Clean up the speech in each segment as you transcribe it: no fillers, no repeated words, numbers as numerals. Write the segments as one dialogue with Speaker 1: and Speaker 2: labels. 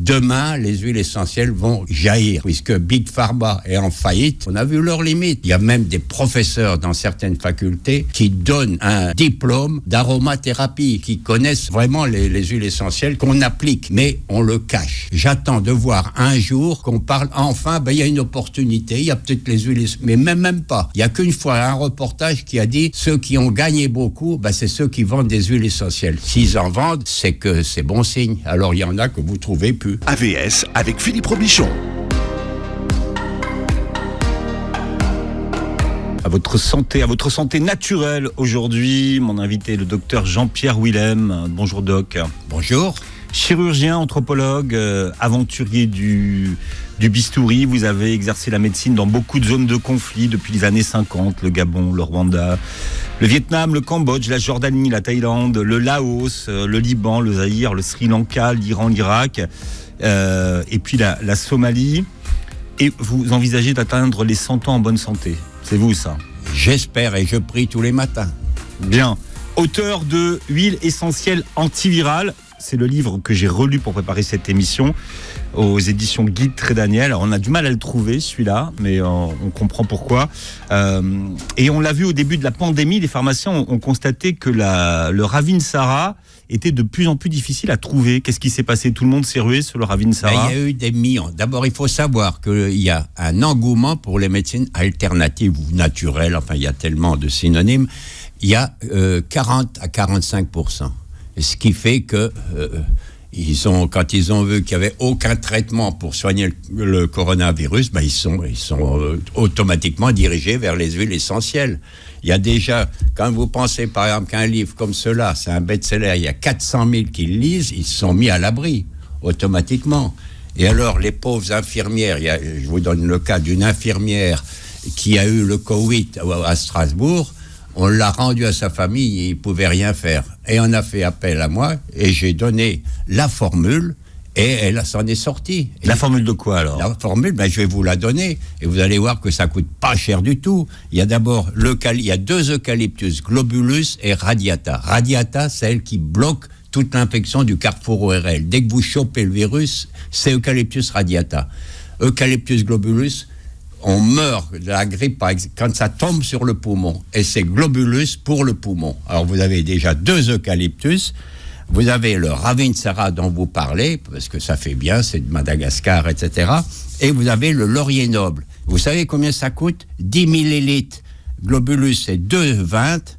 Speaker 1: demain, les huiles essentielles vont jaillir, puisque Big Pharma est en faillite. On a vu leurs limites. Il y a même des professeurs dans certaines facultés qui donnent un diplôme d'aromathérapie, qui connaissent vraiment les huiles essentielles qu'on applique, mais on le cache. J'attends de voir un jour qu'on parle enfin, il y a une opportunité, il y a peut-être les huiles, mais même pas. Il y a qu'une fois un reportage qui a dit ceux qui ont gagné beaucoup, c'est ceux qui vendent des huiles essentielles. S'ils en vendent, c'est que c'est bon signe. Alors il y en a que vous trouvez plus.
Speaker 2: AVS avec Philippe Robichon.
Speaker 3: À votre santé naturelle aujourd'hui, mon invité est le docteur Jean-Pierre Willem. Bonjour doc.
Speaker 1: Bonjour.
Speaker 3: Chirurgien, anthropologue, aventurier du bistouri. Vous avez exercé la médecine dans beaucoup de zones de conflit depuis les années 50, le Gabon, le Rwanda, le Vietnam, le Cambodge, la Jordanie, la Thaïlande, le Laos, le Liban, le Zaïre, le Sri Lanka, l'Iran, l'Irak, et puis la Somalie. Et vous envisagez d'atteindre les 100 ans en bonne santé. C'est vous ça?
Speaker 1: J'espère et je prie tous les matins.
Speaker 3: Bien. Auteur de Huile essentielle antivirale. C'est le livre que j'ai relu pour préparer cette émission aux éditions Guide Trédaniel. Alors, on a du mal à le trouver, celui-là, mais on comprend pourquoi. Et on l'a vu au début de la pandémie, les pharmaciens ont constaté que le Ravinsara était de plus en plus difficile à trouver. Qu'est-ce qui s'est passé? Tout le monde s'est rué sur le Ravinsara.
Speaker 1: Il y a eu des millions. D'abord, il faut savoir qu'il y a un engouement pour les médecines alternatives ou naturelles. Enfin, il y a tellement de synonymes. Il y a 40 à 45%. Ce qui fait que quand ils ont vu qu'il n'y avait aucun traitement pour soigner le coronavirus, ils sont automatiquement dirigés vers les huiles essentielles. Il y a déjà, quand vous pensez par exemple qu'un livre comme cela, c'est un best-seller, il y a 400 000 qui le lisent, ils se sont mis à l'abri automatiquement. Et alors les pauvres infirmières, je vous donne le cas d'une infirmière qui a eu le Covid à Strasbourg. On l'a rendu à sa famille, il ne pouvait rien faire. Et on a fait appel à moi, et j'ai donné la formule, et elle s'en est sortie.
Speaker 3: La formule de quoi alors?
Speaker 1: La formule, je vais vous la donner, et vous allez voir que ça ne coûte pas cher du tout. Il y a d'abord, il y a 2 eucalyptus, Globulus et Radiata. Radiata, c'est elle qui bloque toute l'infection du carrefour ORL. Dès que vous chopez le virus, c'est Eucalyptus Radiata. Eucalyptus Globulus, on meurt de la grippe quand ça tombe sur le poumon. Et c'est Globulus pour le poumon. Alors vous avez déjà 2 eucalyptus. Vous avez le Ravinsara dont vous parlez, parce que ça fait bien, c'est de Madagascar, etc. Et vous avez le laurier noble. Vous savez combien ça coûte? 10 millilitres. Globulus, c'est 2,20.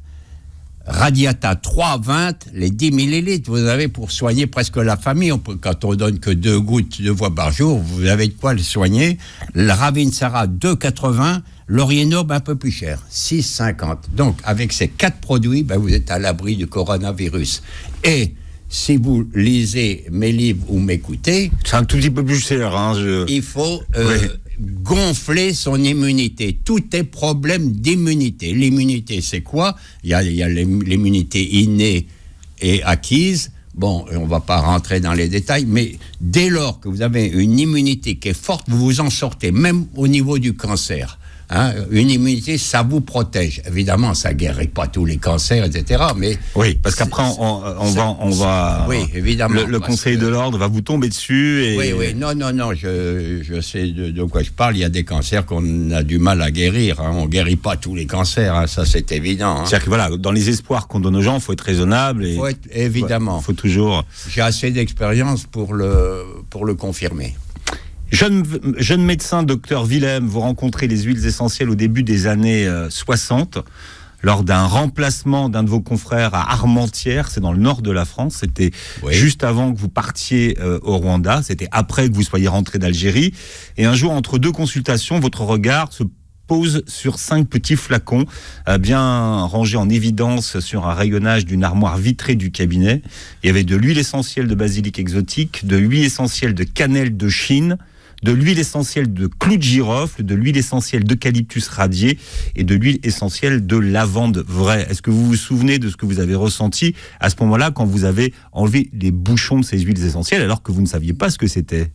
Speaker 1: Radiata, 3,20. Les 10 millilitres, vous avez pour soigner presque la famille. Quand on donne que 2 gouttes 2 fois par jour, vous avez de quoi le soigner. Le Ravinsara, 2,80. Laurier noble, un peu plus cher, 6,50. Donc, avec ces 4 produits, vous êtes à l'abri du coronavirus. Et si vous lisez mes livres ou m'écoutez...
Speaker 3: C'est un tout petit peu plus cher.
Speaker 1: Il faut gonfler son immunité. Tout est problème d'immunité. L'immunité, c'est quoi? Il y a l'immunité innée et acquise. Bon, on ne va pas rentrer dans les détails, mais dès lors que vous avez une immunité qui est forte, vous vous en sortez, même au niveau du cancer. Une immunité, ça vous protège. Évidemment, ça ne guérit pas tous les cancers, etc. Mais
Speaker 3: oui, parce qu'après, on va.
Speaker 1: Oui, évidemment.
Speaker 3: Le Conseil de l'ordre va vous tomber dessus. Et...
Speaker 1: Oui. Non. Je sais de quoi je parle. Il y a des cancers qu'on a du mal à guérir. On ne guérit pas tous les cancers. Ça, c'est évident.
Speaker 3: C'est-à-dire que voilà, dans les espoirs qu'on donne aux gens, il faut être raisonnable.
Speaker 1: Il faut être, évidemment.
Speaker 3: Il faut toujours.
Speaker 1: J'ai assez d'expérience pour le confirmer.
Speaker 3: Jeune médecin, docteur Willem, vous rencontrez les huiles essentielles au début des années 60, lors d'un remplacement d'un de vos confrères à Armentières, c'est dans le nord de la France. C'était juste avant que vous partiez au Rwanda, c'était après que vous soyez rentré d'Algérie. Et un jour, entre 2 consultations, votre regard se pose sur 5 petits flacons, bien rangés en évidence sur un rayonnage d'une armoire vitrée du cabinet. Il y avait de l'huile essentielle de basilic exotique, de l'huile essentielle de cannelle de Chine, de l'huile essentielle de clou de girofle, de l'huile essentielle d'eucalyptus radié et de l'huile essentielle de lavande vraie. Est-ce que vous vous souvenez de ce que vous avez ressenti à ce moment-là quand vous avez enlevé les bouchons de ces huiles essentielles alors que vous ne saviez pas ce que c'était?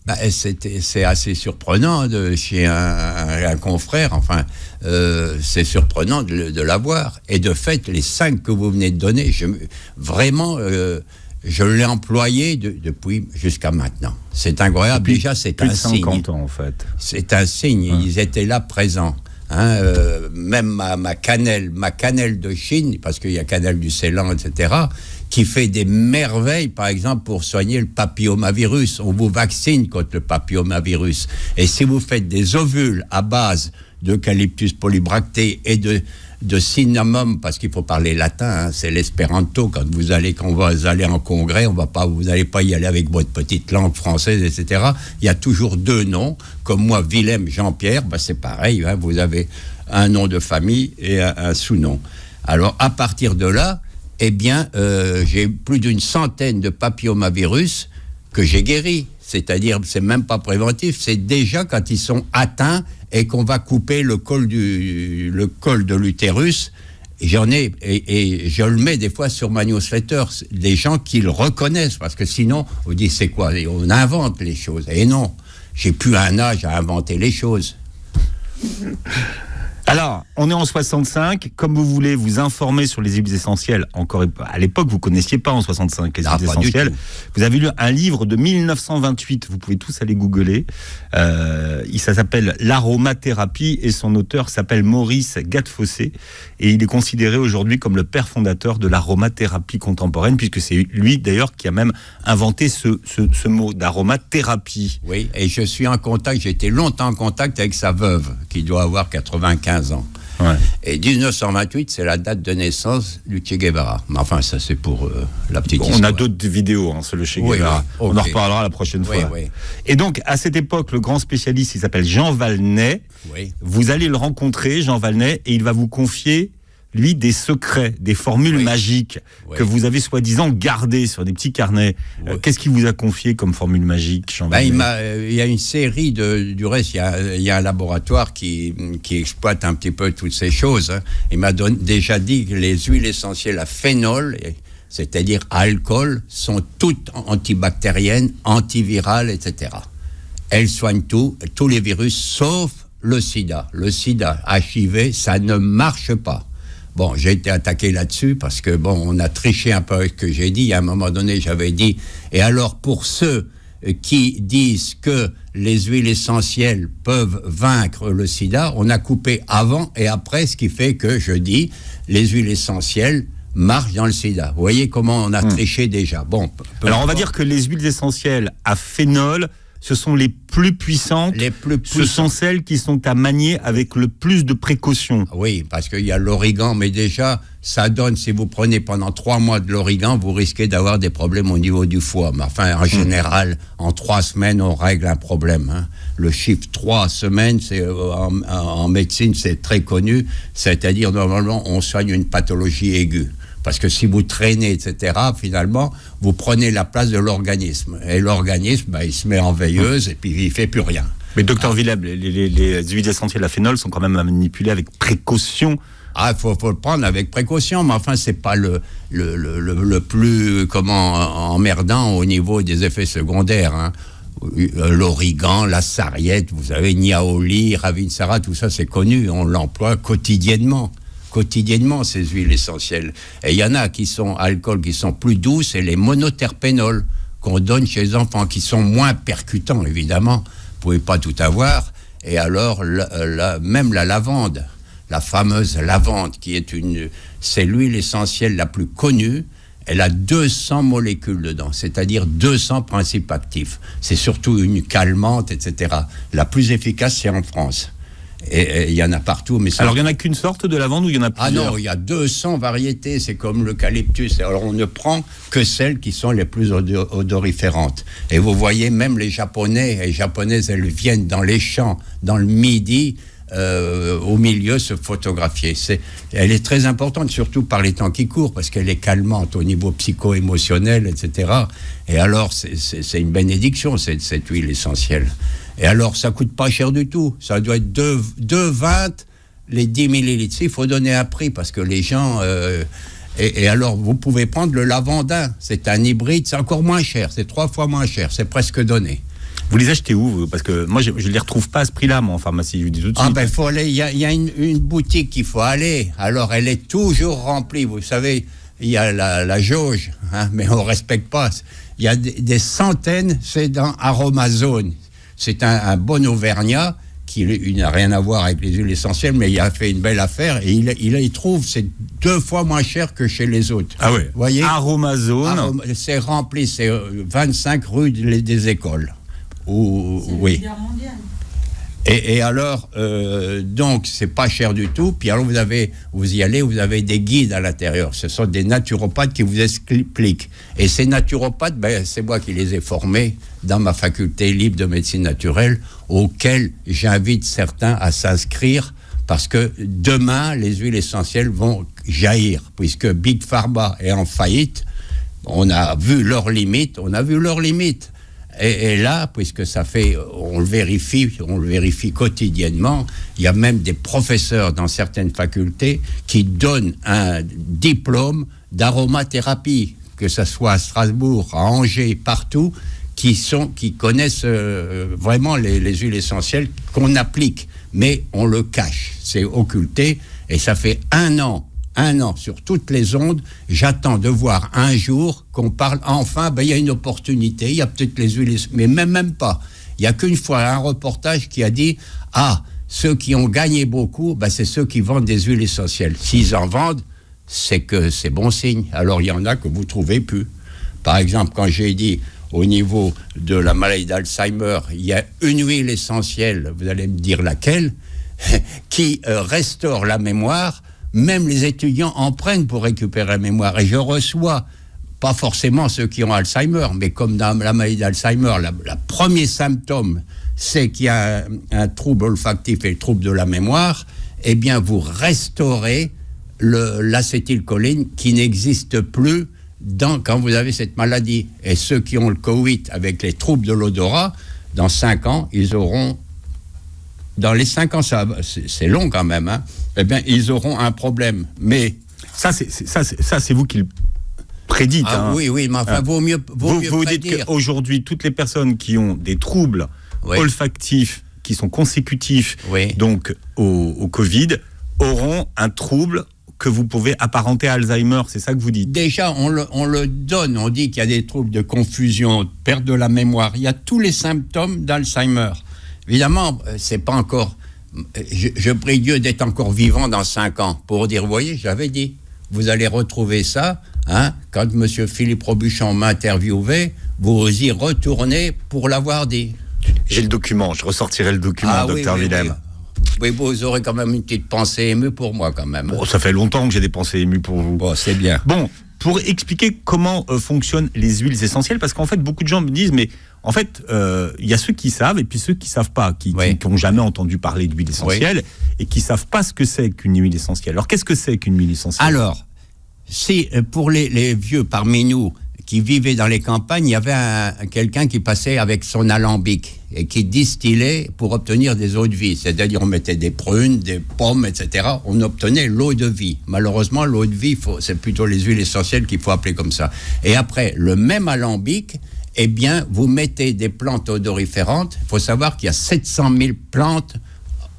Speaker 1: C'est assez surprenant chez un confrère. Enfin, c'est surprenant de l'avoir. Et de fait, les 5 que vous venez de donner, vraiment... Je l'ai employé depuis jusqu'à maintenant. C'est incroyable.
Speaker 3: Depuis
Speaker 1: déjà, c'est
Speaker 3: plus
Speaker 1: un
Speaker 3: de 50
Speaker 1: signe.
Speaker 3: ans, en fait.
Speaker 1: C'est un signe. Ils étaient là présents. Hein, même ma cannelle de Chine, parce qu'il y a cannelle du Ceylan, etc., qui fait des merveilles, par exemple, pour soigner le papillomavirus. On vous vaccine contre le papillomavirus. Et si vous faites des ovules à base d'eucalyptus polybracté et de cinnamome, parce qu'il faut parler latin, hein, c'est l'espéranto. Quand vous allez en congrès, vous n'allez pas y aller avec votre petite langue française, etc. Il y a toujours 2 noms, comme moi, Willem Jean-Pierre, c'est pareil, hein, vous avez un nom de famille et un sous-nom. Alors, à partir de là, eh bien, j'ai plus d'une centaine de papillomavirus que j'ai guéris. C'est-à-dire, c'est même pas préventif, c'est déjà quand ils sont atteints et qu'on va couper le col de l'utérus. J'en ai, et je le mets des fois sur ma newsletter, des gens qui le reconnaissent, parce que sinon, on dit c'est quoi? Et on invente les choses. Et non, j'ai plus un âge à inventer les choses.
Speaker 3: Alors, on est en 65. Comme vous voulez vous informer sur les huiles essentielles, encore à l'époque, vous connaissiez pas en 65 les huiles essentielles. Vous avez lu un livre de 1928. Vous pouvez tous aller googler. Ça s'appelle L'aromathérapie et son auteur s'appelle Maurice Gattefossé. Et il est considéré aujourd'hui comme le père fondateur de l'aromathérapie contemporaine, puisque c'est lui d'ailleurs qui a même inventé ce mot d'aromathérapie.
Speaker 1: Oui, et je suis en contact, j'étais longtemps en contact avec sa veuve, qui doit avoir 95 ans.
Speaker 3: Ouais.
Speaker 1: Et 1928, c'est la date de naissance du Che Guevara. Mais enfin, ça c'est pour la petite histoire.
Speaker 3: On a d'autres vidéos sur le Che Guevara.
Speaker 1: Oui,
Speaker 3: on en reparlera la prochaine fois.
Speaker 1: Oui.
Speaker 3: Et donc, à cette époque, le grand spécialiste, il s'appelle Jean Valnet.
Speaker 1: Oui.
Speaker 3: Vous allez le rencontrer, Jean Valnet, et il va vous confier, lui, des secrets, des formules magiques que vous avez soi-disant gardées sur des petits carnets. Qu'est-ce qu'il vous a confié comme formule magique, Jean Valnet?
Speaker 1: Il y a une série du reste, il y a un laboratoire qui exploite un petit peu toutes ces choses. Hein. Il m'a déjà dit que les huiles essentielles à phénol, c'est-à-dire à alcool, sont toutes antibactériennes, antivirales, etc. Elles soignent tous les virus, sauf le sida. Le sida, HIV, ça ne marche pas. Bon, j'ai été attaqué là-dessus parce que, on a triché un peu avec ce que j'ai dit. À un moment donné, j'avais dit, et alors pour ceux qui disent que les huiles essentielles peuvent vaincre le sida, on a coupé avant et après, ce qui fait que je dis, les huiles essentielles marchent dans le sida. Vous voyez comment on a triché déjà. Bon.
Speaker 3: Alors, on va dire que les huiles essentielles à phénol, ce sont les plus puissantes. Ce sont celles qui sont à manier avec le plus de précaution.
Speaker 1: Oui, parce qu'il y a l'origan, mais déjà, ça donne, si vous prenez pendant 3 mois de l'origan, vous risquez d'avoir des problèmes au niveau du foie. Mais enfin, en général, en 3 semaines, on règle un problème. Hein. Le chiffre 3 semaines, en médecine, c'est très connu. C'est-à-dire, normalement, on soigne une pathologie aiguë. Parce que si vous traînez, etc., finalement, vous prenez la place de l'organisme. Et l'organisme, il se met en veilleuse et puis il ne fait plus rien.
Speaker 3: Mais docteur Willem, les huiles essentielles à phénol sont quand même à manipuler avec précaution.
Speaker 1: Ah, faut le prendre avec précaution, mais enfin, c'est pas le plus, emmerdant au niveau des effets secondaires, hein. L'origan, la sarriette, vous savez, niaouli, ravinsara, tout ça, c'est connu. On l'emploie quotidiennement, ces huiles essentielles. Et il y en a qui sont alcools, qui sont plus douces, et les monoterpénols qu'on donne chez les enfants, qui sont moins percutants, évidemment. Vous pouvez pas tout avoir. Et alors, même la lavande, la fameuse lavande, c'est l'huile essentielle la plus connue. Elle a 200 molécules dedans, c'est-à-dire 200 principes actifs. C'est surtout une calmante, etc. La plus efficace, c'est en France. Et il y en a partout. Mais
Speaker 3: alors, il n'y en a qu'une sorte de lavande ou il y en a plusieurs?
Speaker 1: Ah non, il y a 200 variétés, c'est comme l'eucalyptus. Alors, on ne prend que celles qui sont les plus odoriférantes. Et vous voyez, même les Japonais et Japonaises, elles viennent dans les champs, dans le Midi, au milieu, se photographier. Elle est très importante, surtout par les temps qui courent, parce qu'elle est calmante au niveau psycho-émotionnel, etc. Et alors, c'est une bénédiction, cette huile essentielle. Et alors, ça coûte pas cher du tout. Ça doit être 2,20 les 10 millilitres. Il faut donner un prix parce que les gens... Et alors, vous pouvez prendre le lavandin. C'est un hybride, c'est encore moins cher. C'est 3 fois moins cher. C'est presque donné.
Speaker 3: Vous les achetez où? Parce que moi, je ne les retrouve pas à ce prix-là, moi, en pharmacie. Je vous dis tout de suite.
Speaker 1: Ah faut aller. Il y a une boutique qu'il faut aller. Alors, elle est toujours remplie. Vous savez, il y a la jauge, hein, mais on ne respecte pas. Il y a des centaines, c'est dans Aromazone. C'est un bon Auvergnat il n'a rien à voir avec les huiles essentielles, mais il a fait une belle affaire et il trouve c'est 2 fois moins cher que chez les autres.
Speaker 3: Ah oui.
Speaker 1: Vous voyez,
Speaker 3: Aromazone.
Speaker 1: C'est rempli, c'est 25 rue des Écoles.
Speaker 4: C'est
Speaker 1: oui.
Speaker 4: le leader mondial.
Speaker 1: Et alors, donc, c'est pas cher du tout. Puis alors, vous y allez, vous avez des guides à l'intérieur. Ce sont des naturopathes qui vous expliquent. Et ces naturopathes, c'est moi qui les ai formés dans ma faculté libre de médecine naturelle, auquel j'invite certains à s'inscrire, parce que demain, les huiles essentielles vont jaillir, puisque Big Pharma est en faillite. On a vu leurs limites. Et là, puisque ça fait, on le vérifie quotidiennement, il y a même des professeurs dans certaines facultés qui donnent un diplôme d'aromathérapie, que ce soit à Strasbourg, à Angers, partout, qui connaissent vraiment les huiles essentielles qu'on applique, mais on le cache, c'est occulté, et ça fait un an sur toutes les ondes, j'attends de voir un jour qu'on parle enfin, il y a une opportunité, il y a peut-être les huiles, mais même pas. Il n'y a qu'une fois un reportage qui a dit ceux qui ont gagné beaucoup, c'est ceux qui vendent des huiles essentielles. S'ils en vendent, c'est que c'est bon signe. Alors il y en a que vous trouvez plus. Par exemple, quand j'ai dit au niveau de la maladie d'Alzheimer, il y a une huile essentielle, vous allez me dire laquelle, qui restaure la mémoire. Même les étudiants en prennent pour récupérer la mémoire. Et je reçois, pas forcément ceux qui ont Alzheimer, mais comme dans la maladie d'Alzheimer, le premier symptôme, c'est qu'il y a un trouble olfactif et le trouble de la mémoire, eh bien, vous restaurez l'acétylcholine qui n'existe plus quand vous avez cette maladie. Et ceux qui ont le Covid avec les troubles de l'odorat, dans 5 ans, ils auront... Dans les 5 ans, c'est long quand même, hein. Eh bien, ils auront un problème. Mais
Speaker 3: ça, c'est vous qui le prédites.
Speaker 1: Oui, mais enfin, vaut mieux
Speaker 3: vous dites qu'aujourd'hui, toutes les personnes qui ont des troubles olfactifs qui sont consécutifs donc au Covid auront un trouble que vous pouvez apparenter à Alzheimer. C'est ça que vous dites? Déjà,
Speaker 1: on le donne. On dit qu'il y a des troubles de confusion, de perte de la mémoire. Il y a tous les symptômes d'Alzheimer. Évidemment, c'est pas encore... Je prie Dieu d'être encore vivant dans 5 ans pour dire, vous voyez, j'avais dit, vous allez retrouver ça, hein, quand M. Philippe Robuchon m'a interviewé, vous y retournez pour l'avoir dit.
Speaker 3: J'ai le document, je ressortirai le document, docteur Willem.
Speaker 1: Oui, vous aurez quand même une petite pensée émue pour moi, quand même.
Speaker 3: Bon, ça fait longtemps que j'ai des pensées émues pour vous.
Speaker 1: Bon, c'est bien.
Speaker 3: Bon, pour expliquer comment fonctionnent les huiles essentielles, parce qu'en fait, beaucoup de gens me disent, mais en fait, il y a ceux qui savent et puis ceux qui savent pas, qui n'ont jamais entendu parler d'huile essentielle et qui savent pas ce que c'est qu'une huile essentielle. Alors, qu'est-ce que c'est qu'une huile essentielle?
Speaker 1: Alors, pour les vieux parmi nous qui vivaient dans les campagnes, il y avait quelqu'un qui passait avec son alambic et qui distillait pour obtenir des eaux de vie. C'est-à-dire, on mettait des prunes, des pommes, etc. On obtenait l'eau de vie. Malheureusement, l'eau de vie, c'est plutôt les huiles essentielles qu'il faut appeler comme ça. Et après, le même alambic, eh bien, vous mettez des plantes odoriférantes. Il faut savoir qu'il y a 700 000 plantes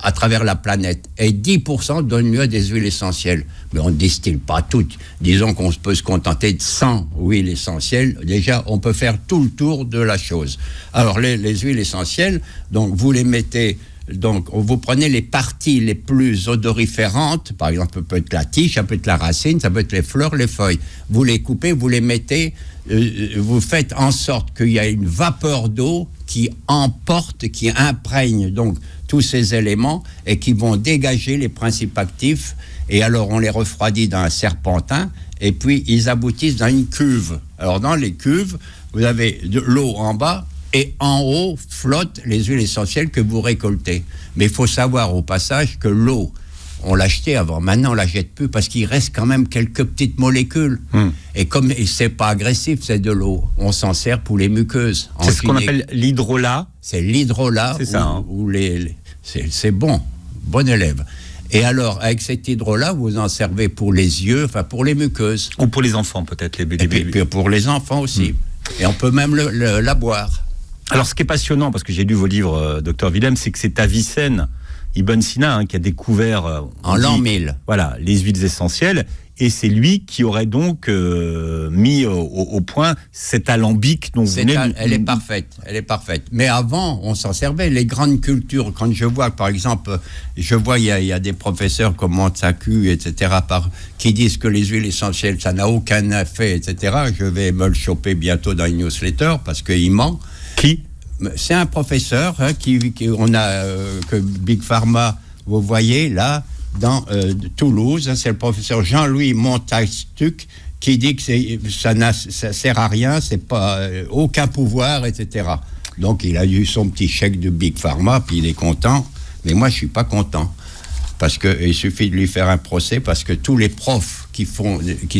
Speaker 1: à travers la planète. Et 10% donnent lieu à des huiles essentielles. Mais on ne distille pas toutes. Disons qu'on peut se contenter de 100 huiles essentielles. Déjà, on peut faire tout le tour de la chose. Alors, les huiles essentielles, donc, vous les mettez... Donc, vous prenez les parties les plus odoriférantes, par exemple, ça peut être la tige, ça peut être la racine, ça peut être les fleurs, les feuilles. Vous les coupez, vous les mettez, vous faites en sorte qu'il y a une vapeur d'eau qui emporte, qui imprègne donc tous ces éléments et qui vont dégager les principes actifs. Et alors, on les refroidit dans un serpentin et puis ils aboutissent dans une cuve. Alors, dans les cuves, vous avez de l'eau en bas. Et en haut flottent les huiles essentielles que vous récoltez. Mais il faut savoir au passage que l'eau, on l'achetait avant, maintenant on ne la jette plus parce qu'il reste quand même quelques petites molécules. Et comme c'est pas agressif, c'est de l'eau, on s'en sert pour les muqueuses.
Speaker 3: C'est ce qu'on appelle l'hydrolat.
Speaker 1: C'est l'hydrolat.
Speaker 3: C'est ça.
Speaker 1: C'est bon élève. Et alors, avec cet hydrolat, vous en servez pour les yeux, enfin pour les muqueuses.
Speaker 3: Ou pour les enfants peut-être, les bébés.
Speaker 1: Et puis pour les enfants aussi. Et on peut même la boire.
Speaker 3: Alors, ce qui est passionnant, parce que j'ai lu vos livres, docteur Willem, c'est que c'est Avicenne Ibn Sina, qui a découvert
Speaker 1: en l'an 1000.
Speaker 3: Voilà, les huiles essentielles. Et c'est lui qui aurait donc mis au point cet alambic dont vous venez...
Speaker 1: Elle est parfaite. Mais avant, on s'en servait. Les grandes cultures, quand je vois, par exemple, il y a des professeurs comme Montsacu, etc., qui disent que les huiles essentielles, ça n'a aucun effet, etc. Je vais me le choper bientôt dans une newsletter parce qu'il ment.
Speaker 3: Qui ?
Speaker 1: C'est un professeur que Big Pharma, vous voyez là, dans Toulouse, c'est le professeur Jean-Louis Montastuc qui dit que ça sert à rien, c'est pas aucun pouvoir, etc. Donc il a eu son petit chèque de Big Pharma, puis il est content, mais moi je suis pas content. Parce qu'il suffit de lui faire un procès, parce que tous les profs qui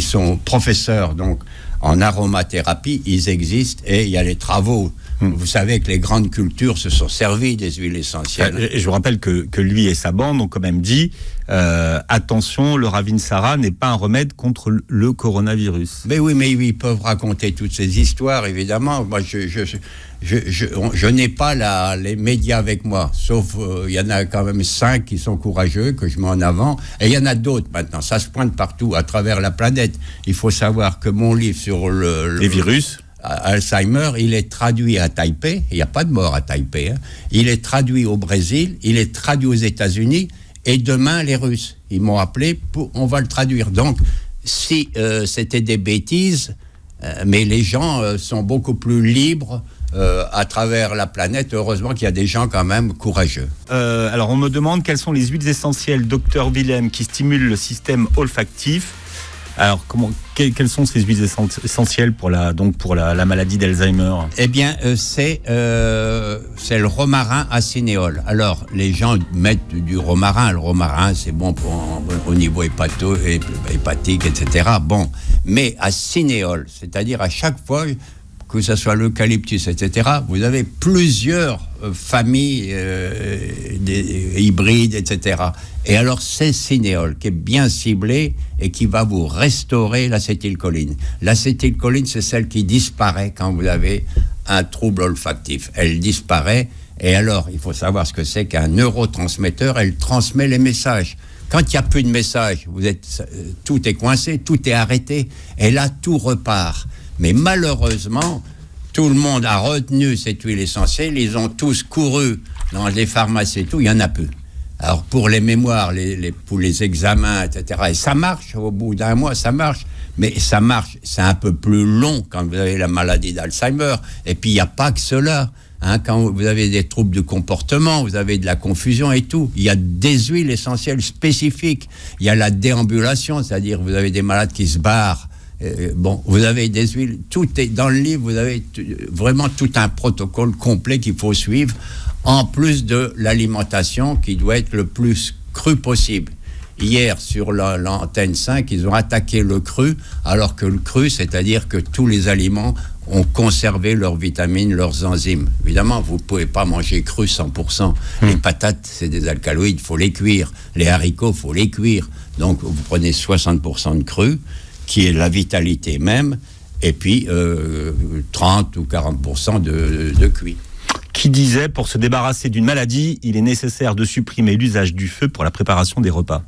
Speaker 1: sont professeurs donc en aromathérapie, ils existent, et il y a les travaux. Vous savez que les grandes cultures se sont servies des huiles essentielles.
Speaker 3: Je vous rappelle que lui et sa bande ont quand même dit attention, le Ravinsara n'est pas un remède contre le coronavirus.
Speaker 1: Mais oui, mais ils peuvent raconter toutes ces histoires, évidemment. Moi, je n'ai pas les médias avec moi, sauf il y en a quand même 5 qui sont courageux, que je mets en avant, et il y en a d'autres maintenant. Ça se pointe partout, à travers la planète. Il faut savoir que mon livre sur
Speaker 3: les virus...
Speaker 1: Alzheimer, il est traduit à Taipei, il n'y a pas de mort à Taipei, il est traduit au Brésil, il est traduit aux États-Unis, et demain les Russes, ils m'ont appelé, on va le traduire. Donc, si c'était des bêtises, mais les gens sont beaucoup plus libres à travers la planète, heureusement qu'il y a des gens quand même courageux.
Speaker 3: Alors on me demande quelles sont les huiles essentielles, docteur Willem, qui stimulent le système olfactif. Alors, quelles sont ces huiles essentielles pour la maladie d'Alzheimer ?
Speaker 1: Eh bien, c'est le romarin acénéole. Alors, les gens mettent du romarin. Le romarin, c'est bon au niveau hépatique, etc. Bon, mais acénéole, c'est-à-dire à chaque fois que ce soit l'eucalyptus, etc., vous avez plusieurs familles hybrides, etc. Et alors, c'est cinéole qui est bien ciblé et qui va vous restaurer l'acétylcholine. L'acétylcholine, c'est celle qui disparaît quand vous avez un trouble olfactif. Elle disparaît, et alors, il faut savoir ce que c'est qu'un neurotransmetteur. Elle transmet les messages. Quand il n'y a plus de messages, tout est coincé, tout est arrêté, et là, tout repart. Mais malheureusement, tout le monde a retenu cette huile essentielle. Ils ont tous couru dans les pharmacies et tout. Il n'y en a plus. Alors, pour les mémoires, pour les examens, etc. Et ça marche. Au bout d'un mois, ça marche. Mais ça marche. C'est un peu plus long quand vous avez la maladie d'Alzheimer. Et puis, il n'y a pas que cela. Quand vous avez des troubles de comportement, vous avez de la confusion et tout. Il y a des huiles essentielles spécifiques. Il y a la déambulation, c'est-à-dire vous avez des malades qui se barrent. Vous avez des huiles, tout est dans le livre, vous avez vraiment tout un protocole complet qu'il faut suivre, en plus de l'alimentation qui doit être le plus cru possible. Hier, sur l'antenne 5, ils ont attaqué le cru, alors que le cru, c'est-à-dire que tous les aliments ont conservé leurs vitamines, leurs enzymes. Évidemment, vous ne pouvez pas manger cru 100%. Les patates, c'est des alcaloïdes, il faut les cuire. Les haricots, il faut les cuire. Donc, vous prenez 60% de cru, qui est la vitalité même, et puis 30 ou 40% de cuit.
Speaker 3: Qui disait, pour se débarrasser d'une maladie, il est nécessaire de supprimer l'usage du feu pour la préparation des repas.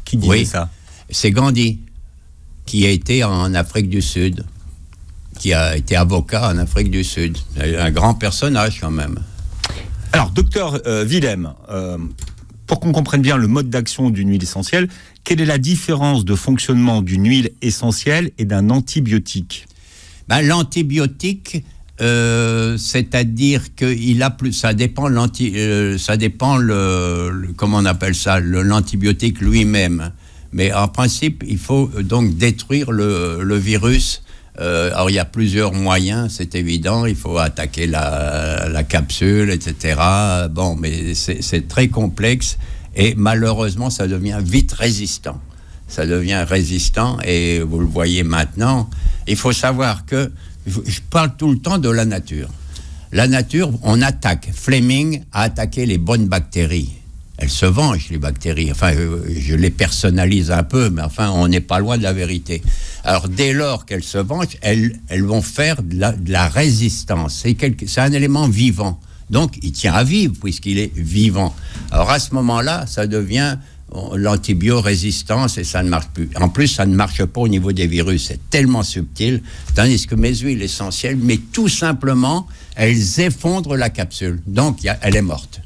Speaker 3: Qui disait ça ?
Speaker 1: C'est Gandhi, qui a été en Afrique du Sud, qui a été avocat en Afrique du Sud. Un grand personnage quand même.
Speaker 3: Alors, docteur Willem, pour qu'on comprenne bien le mode d'action d'une huile essentielle, quelle est la différence de fonctionnement d'une huile essentielle et d'un antibiotique ?
Speaker 1: L'antibiotique, c'est-à-dire qu'il a plus, ça dépend comment on appelle ça, l'antibiotique lui-même. Mais en principe, il faut donc détruire le virus. Alors il y a plusieurs moyens, c'est évident. Il faut attaquer la capsule, etc. Bon, mais c'est très complexe. Et malheureusement, ça devient vite résistant. Ça devient résistant, et vous le voyez maintenant. Il faut savoir que, je parle tout le temps de la nature. La nature, on attaque. Fleming a attaqué les bonnes bactéries. Elles se vengent, les bactéries. Enfin, je les personnalise un peu, mais enfin, on n'est pas loin de la vérité. Alors, dès lors qu'elles se vengent, elles vont faire de la résistance. C'est un élément vivant. Donc, il tient à vivre puisqu'il est vivant. Alors, à ce moment-là, ça devient l'antibiorésistance et ça ne marche plus. En plus, ça ne marche pas au niveau des virus. C'est tellement subtil. Tandis que mes huiles essentielles, mais tout simplement, elles effondrent la capsule. Donc, elle est morte.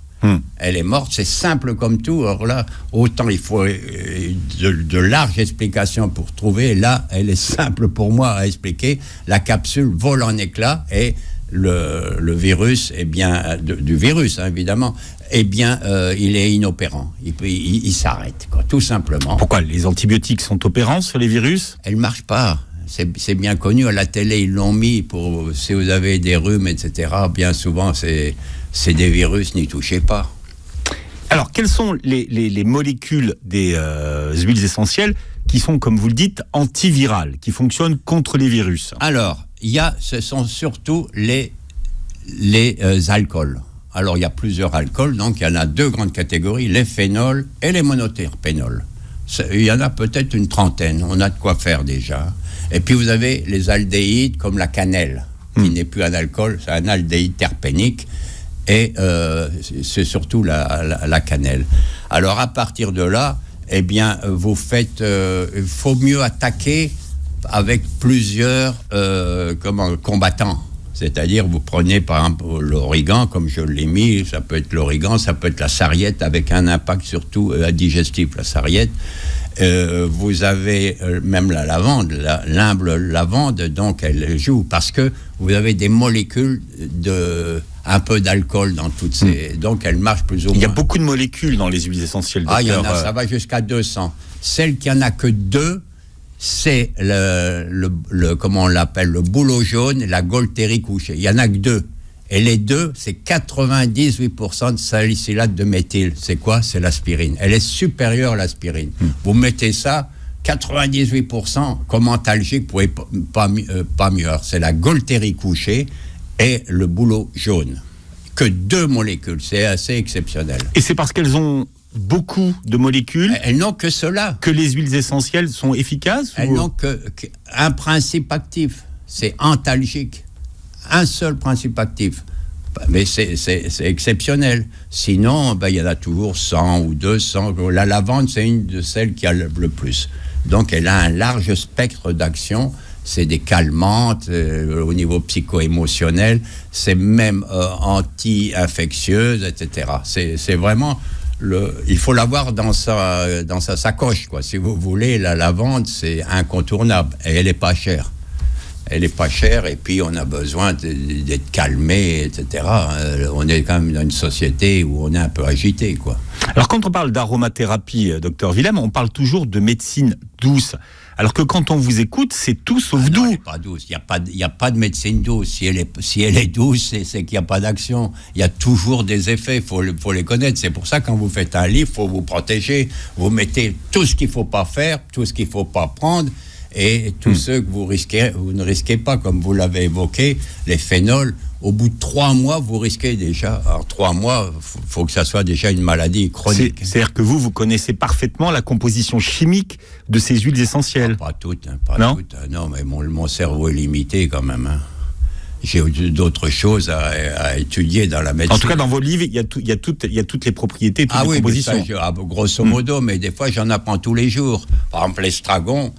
Speaker 1: Elle est morte, c'est simple comme tout. Alors là, autant il faut de larges explications pour trouver. Là, elle est simple pour moi à expliquer. La capsule vole en éclats et le virus, eh bien, du virus, hein, évidemment, eh bien, il est inopérant. Il s'arrête, quoi, tout simplement.
Speaker 3: Pourquoi? Les antibiotiques sont opérants sur les virus?
Speaker 1: Elles ne marchent pas. C'est bien connu. À la télé, ils l'ont mis pour si vous avez des rhumes, etc. Bien souvent, c'est des virus, n'y touchez pas.
Speaker 3: Alors, quelles sont les molécules des huiles essentielles qui sont, comme vous le dites, antivirales, qui fonctionnent contre les virus?
Speaker 1: Alors, ce sont surtout les alcools. Alors, il y a plusieurs alcools, donc il y en a deux grandes catégories, les phénols et les monoterpénols. Il y en a peut-être une trentaine, on a de quoi faire déjà. Et puis vous avez les aldéhydes comme la cannelle, qui n'est plus un alcool, c'est un aldéhyde terpénique, et c'est surtout la cannelle. Alors à partir de là, eh bien, vous faites, il faut mieux attaquer avec plusieurs combattants. C'est-à-dire, vous prenez par exemple l'origan, comme je l'ai mis, ça peut être l'origan, ça peut être la sarriette, avec un impact surtout digestif, la sarriette. Vous avez même la lavande, l'humble lavande, donc elle joue, parce que vous avez des molécules un peu d'alcool dans toutes ces... Donc elle marche plus ou moins.
Speaker 3: Il y a beaucoup de molécules dans les huiles essentielles, docteur.
Speaker 1: Ah, il y en a, ça va jusqu'à 200. Celle qui en a que 2, c'est comment on l'appelle, le bouleau jaune et la Gualtérie couchée. Il y en a que 2. Et les 2, c'est 98% de salicylate de méthyle. C'est quoi? C'est l'aspirine. Elle est supérieure à l'aspirine. Vous mettez ça, 98%, comme antalgique, vous pouvez pas mieux. C'est la Gualtérie couchée et le bouleau jaune. Que 2 molécules, c'est assez exceptionnel.
Speaker 3: Et c'est parce qu'elles ont beaucoup de molécules.
Speaker 1: Elles n'ont que cela.
Speaker 3: Que les huiles essentielles sont efficaces?
Speaker 1: Elles n'ont qu'un principe actif, c'est antalgique. Un seul principe actif. Mais c'est exceptionnel. Sinon, il y en a toujours 100 ou 200. La lavande, c'est une de celles qui a le plus. Donc, elle a un large spectre d'action. C'est des calmantes au niveau psycho-émotionnel. C'est même anti-infectieuse, etc. C'est vraiment... il faut l'avoir dans sa sacoche, quoi. Si vous voulez, la lavande, c'est incontournable. Et elle n'est pas chère. Elle n'est pas chère, et puis on a besoin d'être calmé, etc. On est quand même dans une société où on est un peu agité, quoi.
Speaker 3: Alors, quand on parle d'aromathérapie, docteur Willem, on parle toujours de médecine douce. Alors que quand on vous écoute, c'est tout sauf doux.
Speaker 1: Non, elle n'est pas douce. Il n'y a pas de médecine douce. Si elle est douce, c'est qu'il n'y a pas d'action. Il y a toujours des effets. Faut les connaître. C'est pour ça, quand vous faites un livre, il faut vous protéger. Vous mettez tout ce qu'il ne faut pas faire, tout ce qu'il ne faut pas prendre. Et tous ceux que vous ne risquez pas, comme vous l'avez évoqué, les phénols, au bout de 3 mois, vous risquez déjà. Alors 3 mois, faut que ça soit déjà une maladie chronique.
Speaker 3: C'est-à-dire que vous connaissez parfaitement la composition chimique de ces huiles essentielles.
Speaker 1: Pas toutes, toutes. Non, mais mon cerveau est limité quand même. Hein. J'ai d'autres choses à étudier dans la médecine.
Speaker 3: En tout cas, dans vos livres, il y a toutes les propriétés, toutes les compositions.
Speaker 1: Ça, grosso modo, mais des fois, j'en apprends tous les jours. Par exemple, l'estragon,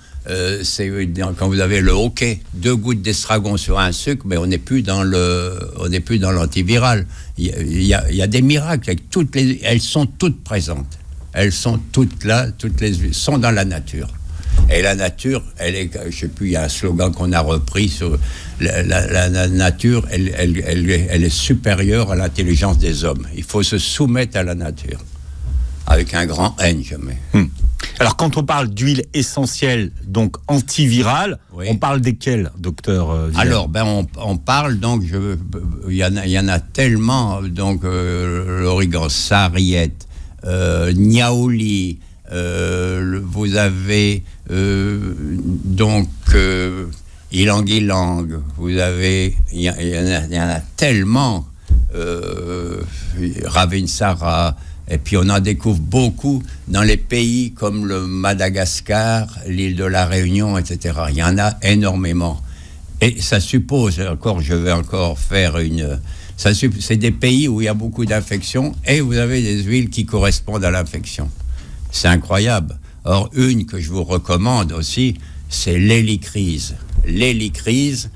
Speaker 1: c'est quand vous avez le hoquet, 2 gouttes d'estragon sur un sucre, mais on n'est plus dans l'antiviral. Il y a des miracles. Elles sont toutes présentes. Elles sont toutes là. Toutes les huiles sont dans la nature. Et la nature, elle est, je sais plus, il y a un slogan qu'on a repris sur la nature, elle est supérieure à l'intelligence des hommes. Il faut se soumettre à la nature, avec un grand N, jamais.
Speaker 3: Alors, quand on parle d'huile essentielle, donc antivirale, oui. On parle desquelles, docteur Willem? Alors,
Speaker 1: on parle, donc, il y en a tellement, donc, l'origan, sarriette, niaouli, vous avez donc ylang-ylang, vous avez, il y en a tellement, Ravinsara, et puis on en découvre beaucoup dans les pays comme le Madagascar, l'île de la Réunion, etc. Il y en a énormément. Et ça suppose, je vais encore faire C'est des pays où il y a beaucoup d'infections et vous avez des huiles qui correspondent à l'infection. C'est incroyable. Or, une que je vous recommande aussi, c'est l'hélicryse. L'hélicryse,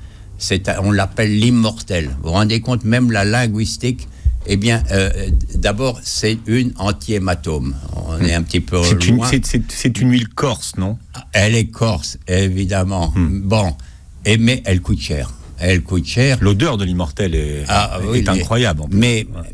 Speaker 1: on l'appelle l'immortel. Vous vous rendez compte, même la linguistique, eh bien, d'abord, c'est une anti-hématome. On est un petit peu loin.
Speaker 3: C'est une huile corse, non?
Speaker 1: Elle est corse, évidemment. Bon, mais elle coûte cher. Elle coûte cher.
Speaker 3: L'odeur de l'immortel est incroyable. En plus.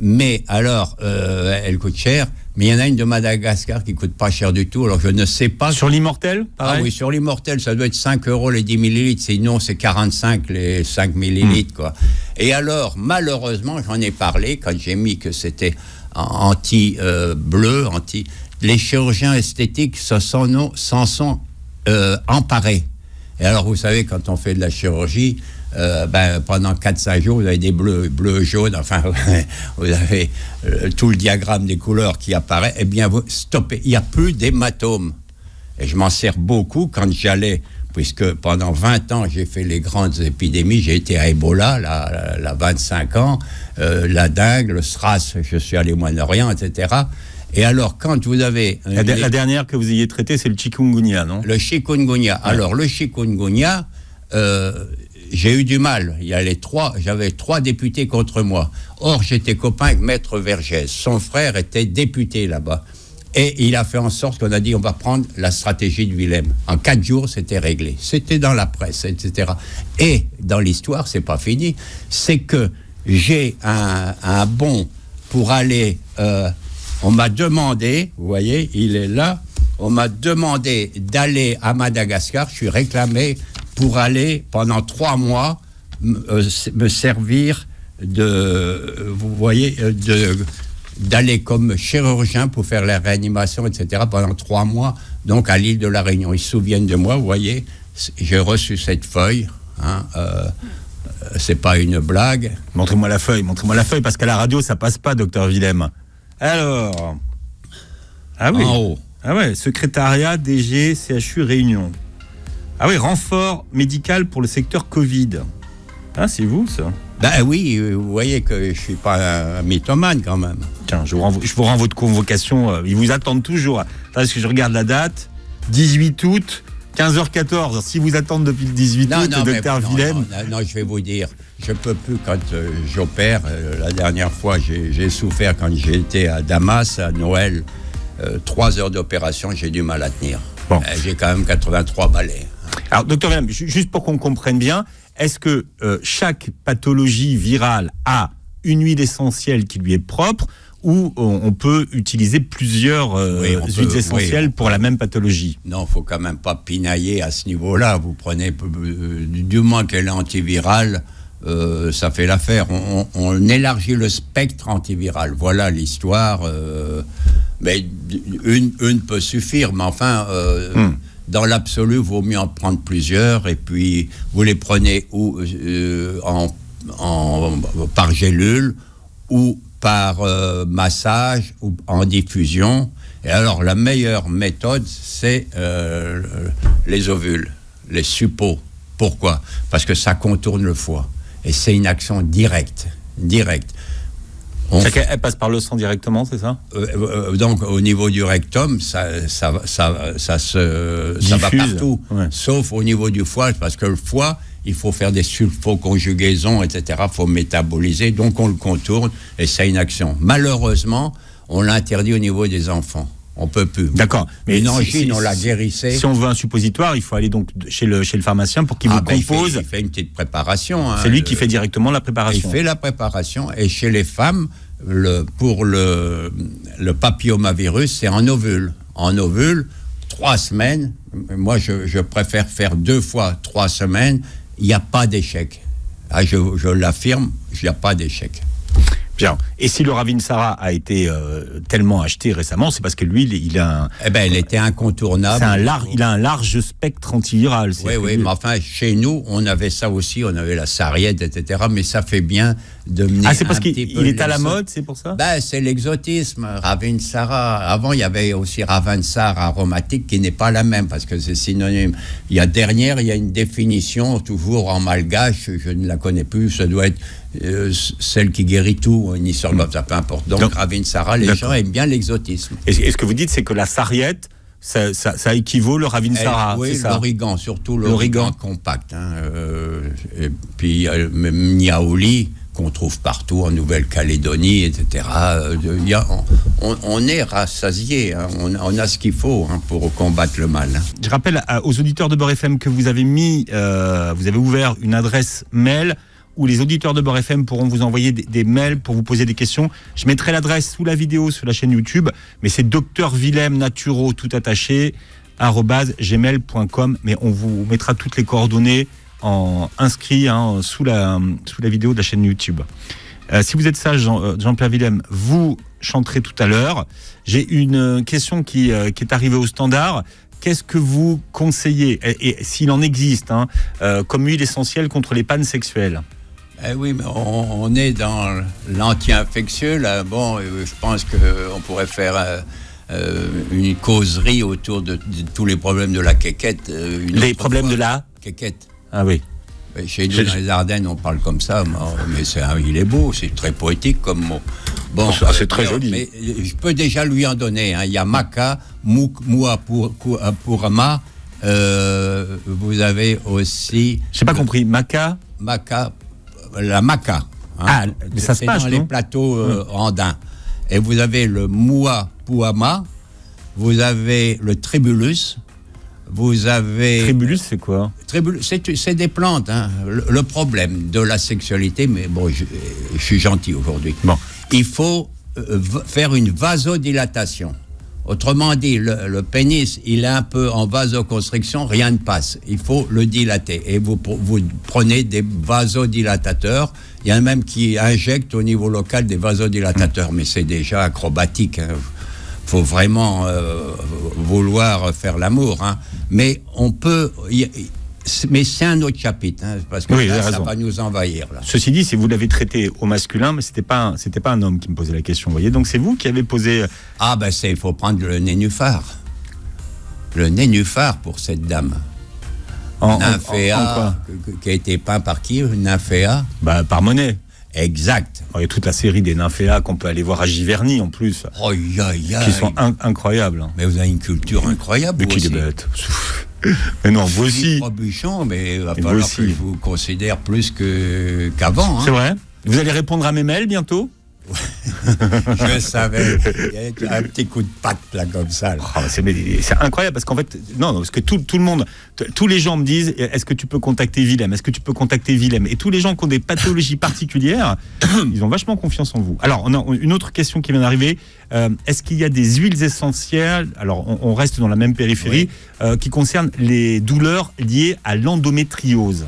Speaker 1: Mais alors, elle coûte cher. Mais il y en a une de Madagascar qui ne coûte pas cher du tout. Alors, je ne sais pas.
Speaker 3: Sur l'immortel, pareil?
Speaker 1: Ah oui, sur l'immortel, ça doit être 5 € les 10 millilitres. Sinon, c'est 45 les 5 millilitres, quoi. Et alors, malheureusement, j'en ai parlé quand j'ai mis que c'était anti-bleu, les chirurgiens esthétiques s'en sont emparés. Et alors, vous savez, quand on fait de la chirurgie, pendant 4-5 jours, vous avez des bleus, jaunes, enfin, vous avez tout le diagramme des couleurs qui apparaît. Eh bien, vous stoppez. Il n'y a plus d'hématomes. Et je m'en sers beaucoup quand j'allais, puisque pendant 20 ans, j'ai fait les grandes épidémies. J'ai été à Ebola, là 25 ans, la dengue, le SRAS, je suis allé au Moyen-Orient, etc. Et alors, quand vous avez...
Speaker 3: La dernière que vous ayez traitée, c'est le chikungunya, non?
Speaker 1: Le chikungunya. Ouais. Alors, le chikungunya... j'ai eu du mal. J'avais 3 députés contre moi. Or, j'étais copain avec Maître Vergès. Son frère était député là-bas. Et il a fait en sorte qu'on a dit on va prendre la stratégie de Willem. En 4 jours, c'était réglé. C'était dans la presse, etc. Et dans l'histoire, c'est pas fini. C'est que j'ai un bon pour aller... on m'a demandé, vous voyez, il est là, on m'a demandé d'aller à Madagascar. Je suis réclamé pour aller pendant 3 mois me servir vous voyez, d'aller comme chirurgien pour faire la réanimation, etc. pendant 3 mois, donc à l'île de la Réunion. Ils se souviennent de moi, vous voyez, j'ai reçu cette feuille, c'est pas une blague.
Speaker 3: Montrez-moi la feuille, parce qu'à la radio, ça passe pas, docteur Willem. Alors, ah oui,
Speaker 1: en haut.
Speaker 3: Ah ouais, secrétariat DG CHU Réunion. Ah oui, renfort médical pour le secteur Covid. Ah, c'est vous, ça?
Speaker 1: Ben oui, vous voyez que je suis pas un mythomane, quand même.
Speaker 3: Tiens, je vous rends votre convocation. Ils vous attendent toujours. Parce que je regarde la date. 18 août, 15h14. Si vous attendent depuis le 18 août, docteur Willem...
Speaker 1: Non, je vais vous dire. Je peux plus quand j'opère. La dernière fois, j'ai souffert quand j'ai été à Damas, à Noël. 3 heures d'opération, j'ai du mal à tenir. Bon. J'ai quand même 83 balais.
Speaker 3: Alors, docteur Willem, juste pour qu'on comprenne bien, est-ce que chaque pathologie virale a une huile essentielle qui lui est propre ou on peut utiliser plusieurs huiles essentielles pour la même pathologie?
Speaker 1: Non, il ne faut quand même pas pinailler à ce niveau-là. Vous prenez, du moins qu'elle est antivirale, ça fait l'affaire. On élargit le spectre antiviral. Voilà l'histoire. Mais une peut suffire, mais enfin... Dans l'absolu, il vaut mieux en prendre plusieurs, et puis vous les prenez par gélule ou par massage ou en diffusion. Et alors, la meilleure méthode, c'est les ovules, les suppos. Pourquoi? Parce que ça contourne le foie. Et c'est une action directe.
Speaker 3: Elle passe par le sang directement, c'est ça?
Speaker 1: Donc, au niveau du rectum, ça va partout, sauf au niveau du foie, parce que le foie, il faut faire des sulfoconjugaisons, etc. Il faut métaboliser, donc on le contourne, et c'est une action. Malheureusement, on l'interdit au niveau des enfants. On peut plus.
Speaker 3: D'accord.
Speaker 1: Mais une angine, on la guérissait.
Speaker 3: Si on veut un suppositoire, il faut aller donc chez le pharmacien pour qu'il vous compose.
Speaker 1: Il fait une petite préparation.
Speaker 3: C'est lui qui fait directement la préparation.
Speaker 1: Il fait la préparation. Et chez les femmes, pour le papillomavirus, c'est en ovule. En ovule, 3 semaines. Moi, je préfère faire 2 fois 3 semaines. Il n'y a pas d'échec. Je l'affirme, il n'y a pas d'échec.
Speaker 3: Bien. Et si le Ravinsara a été tellement acheté récemment, c'est parce que lui, il a
Speaker 1: il était incontournable.
Speaker 3: Il a un large spectre antiviral.
Speaker 1: Oui, mais enfin, chez nous, on avait ça aussi, on avait la sarriette, etc. Mais ça fait bien de mener.
Speaker 3: Ah, c'est parce qu'il est à la mode, c'est pour ça?
Speaker 1: C'est l'exotisme. Ravinsara. Avant, il y avait aussi Ravansara aromatique qui n'est pas la même parce que c'est synonyme. Il y a une définition toujours en malgache, je ne la connais plus, ça doit être celle qui guérit tout, une histoire comme ça, peu importe. Donc Ravinsara, les gens aiment bien l'exotisme.
Speaker 3: Et ce que vous dites, c'est que la sarriette, ça équivaut le Ravinsara.
Speaker 1: Oui, l'origan, surtout l'origan compact. Et puis même Niaouli, qu'on trouve partout en Nouvelle-Calédonie, etc. On est rassasié, hein. On a ce qu'il faut pour combattre le mal.
Speaker 3: Je rappelle aux auditeurs de Beurre FM que vous avez ouvert une adresse mail où les auditeurs de Beurre FM pourront vous envoyer des mails pour vous poser des questions. Je mettrai l'adresse sous la vidéo sur la chaîne YouTube, mais c'est Dr Willem Naturo tout attaché @gmail.com, mais on vous mettra toutes les coordonnées inscrit sous la vidéo de la chaîne YouTube. Si vous êtes sage, Jean-Pierre Willem, vous chanterez tout à l'heure. J'ai une question qui est arrivée au standard. Qu'est-ce que vous conseillez, et s'il en existe, comme huile essentielle contre les pannes sexuelles?
Speaker 1: Oui, mais on est dans l'anti-infectieux, là. Bon, je pense qu'on pourrait faire une causerie autour de tous les problèmes de la quéquette.
Speaker 3: Les problèmes de la
Speaker 1: quéquette.
Speaker 3: Ah oui.
Speaker 1: Chez nous, dans les Ardennes, on parle comme ça, mais il est beau, c'est très poétique comme mot. Bon,
Speaker 3: c'est très joli.
Speaker 1: Mais je peux déjà lui en donner. Il y a Maka, Muapurama. Vous avez aussi.
Speaker 3: J'ai pas compris. Maka,
Speaker 1: la maca.
Speaker 3: Mais ça se passe
Speaker 1: dans les plateaux andins. Et vous avez le Muapuama, vous avez le Tribulus. Vous avez...
Speaker 3: Tribulus, c'est quoi?
Speaker 1: C'est des plantes. Le problème de la sexualité, mais bon, je suis gentil aujourd'hui. Bon. Il faut faire une vasodilatation. Autrement dit, le pénis, il est un peu en vasoconstriction, rien ne passe. Il faut le dilater. Et vous prenez des vasodilatateurs. Il y en a même qui injectent au niveau local des vasodilatateurs, mais c'est déjà acrobatique. Faut vraiment vouloir faire l'amour, mais on peut. Mais c'est un autre chapitre, parce que ça va nous envahir. Là.
Speaker 3: Ceci dit, si vous l'avez traité au masculin, mais c'était pas un homme qui me posait la question, vous voyez. Donc c'est vous qui avez posé.
Speaker 1: Il faut prendre le nénuphar. Le nénuphar pour cette dame. Nymphéa, qui a été peint par qui? Nymphéa.
Speaker 3: Par Monet.
Speaker 1: Exact.
Speaker 3: Il y a toute la série des nymphéas qu'on peut aller voir à Giverny en plus. Qui sont incroyables.
Speaker 1: Mais vous avez une culture incroyable.
Speaker 3: Mais qui est bête. Mais non, vous aussi.
Speaker 1: Robuchon, mais il va falloir que je vous considère plus qu'avant.
Speaker 3: C'est vrai. Vous allez répondre à mes mails bientôt?
Speaker 1: Je savais. Il y a un petit coup de patte là comme ça. Là.
Speaker 3: C'est incroyable parce qu'en fait, parce que tout le monde, tous les gens me disent, est-ce que tu peux contacter Willem? Est-ce que tu peux contacter Willem? Et tous les gens qui ont des pathologies particulières, ils ont vachement confiance en vous. Alors, on a une autre question qui vient d'arriver. Est-ce qu'il y a des huiles essentielles? Alors, on reste dans la même périphérie, qui concernent les douleurs liées à l'endométriose.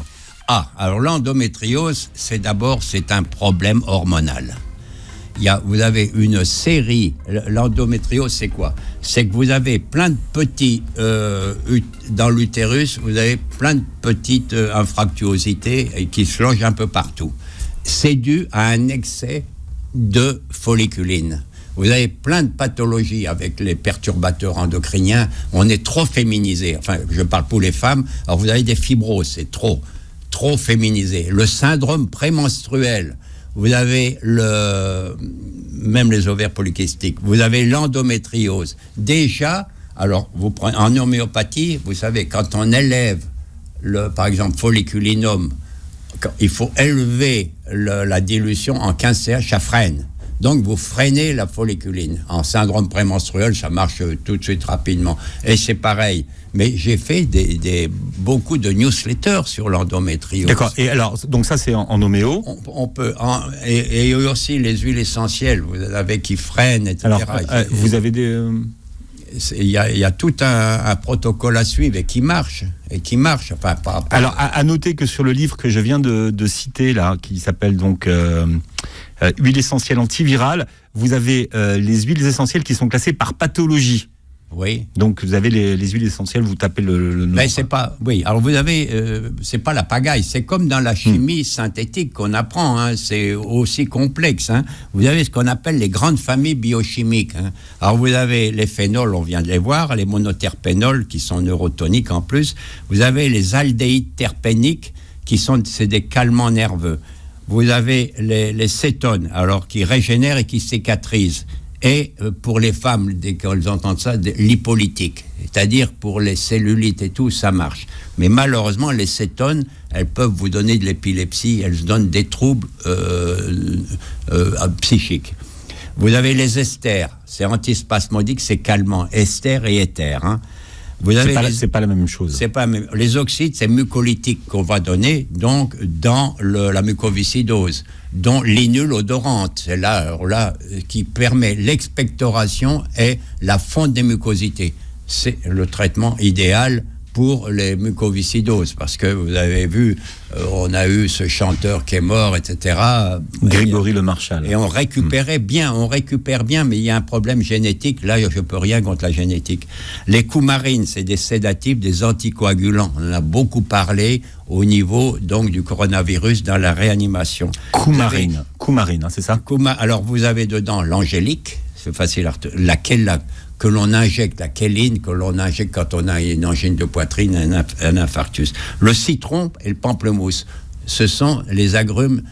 Speaker 1: Alors l'endométriose, c'est un problème hormonal. Vous avez une série. L'endométriose, c'est quoi? C'est que vous avez plein de petits dans l'utérus, vous avez plein de petites infractuosités qui se logent un peu partout. C'est dû à un excès de folliculine. Vous avez plein de pathologies avec les perturbateurs endocriniens. On est trop féminisé. Enfin, je parle pour les femmes. Alors, vous avez des fibroses, c'est trop féminisé. Le syndrome prémenstruel. Vous avez même les ovaires polykystiques. Vous avez l'endométriose. Déjà, alors, vous prenez en homéopathie, vous savez, quand on élève par exemple, folliculinum, il faut élever la dilution en 15 CH, ça freine. Donc, vous freinez la folliculine. En syndrome prémenstruel, ça marche tout de suite rapidement. Et c'est pareil. Mais j'ai fait beaucoup de newsletters sur l'endométriose.
Speaker 3: D'accord. Et alors, donc ça, c'est en homéo.
Speaker 1: On peut. Et aussi les huiles essentielles, vous avez qui freinent, etc.
Speaker 3: Alors, vous avez des...
Speaker 1: il y a tout un protocole à suivre et qui marche. Enfin, pas.
Speaker 3: Alors, à noter que sur le livre que je viens de citer, là, qui s'appelle donc Huile essentielle antivirale, vous avez les huiles essentielles qui sont classées par pathologie.
Speaker 1: Oui.
Speaker 3: Donc, vous avez les huiles essentielles, vous tapez le nom.
Speaker 1: Mais c'est pas. Oui, alors vous avez. C'est pas la pagaille. C'est comme dans la chimie synthétique qu'on apprend. Hein, c'est aussi complexe. Hein. Vous avez ce qu'on appelle les grandes familles biochimiques. Hein. Alors vous avez les phénols, on vient de les voir, les monoterpénols qui sont neurotoniques en plus. Vous avez les aldéhydes terpéniques c'est des calmants nerveux. Vous avez les cétones, alors qui régénèrent et qui cicatrisent. Et pour les femmes, dès qu'elles entendent ça, lipolytiques. C'est-à-dire pour les cellulites et tout, ça marche. Mais malheureusement, les cétones, elles peuvent vous donner de l'épilepsie, elles donnent des troubles psychiques. Vous avez les esters, c'est antispasmodique, c'est calmant. Ester et éther. Hein.
Speaker 3: C'est pas la même chose.
Speaker 1: C'est pas même. Les oxydes, c'est mucolytique qu'on va donner donc dans la mucoviscidose, dont l'inule odorante. C'est là qui permet l'expectoration et la fonte des mucosités. C'est le traitement idéal pour les mucoviscidoses, parce que vous avez vu, on a eu ce chanteur qui est mort, etc.
Speaker 3: Grégory Le Marchal.
Speaker 1: Et on récupère bien, mais il y a un problème génétique. Là, je ne peux rien contre la génétique. Les coumarines, c'est des sédatifs, des anticoagulants. On en a beaucoup parlé au niveau donc du coronavirus dans la réanimation.
Speaker 3: Coumarine, c'est ça?
Speaker 1: Alors, vous avez dedans l'angélique, c'est facile à retenir, que l'on injecte, la kéline, que l'on injecte quand on a une angine de poitrine, un infarctus. Le citron et le pamplemousse, ce sont les agrumes,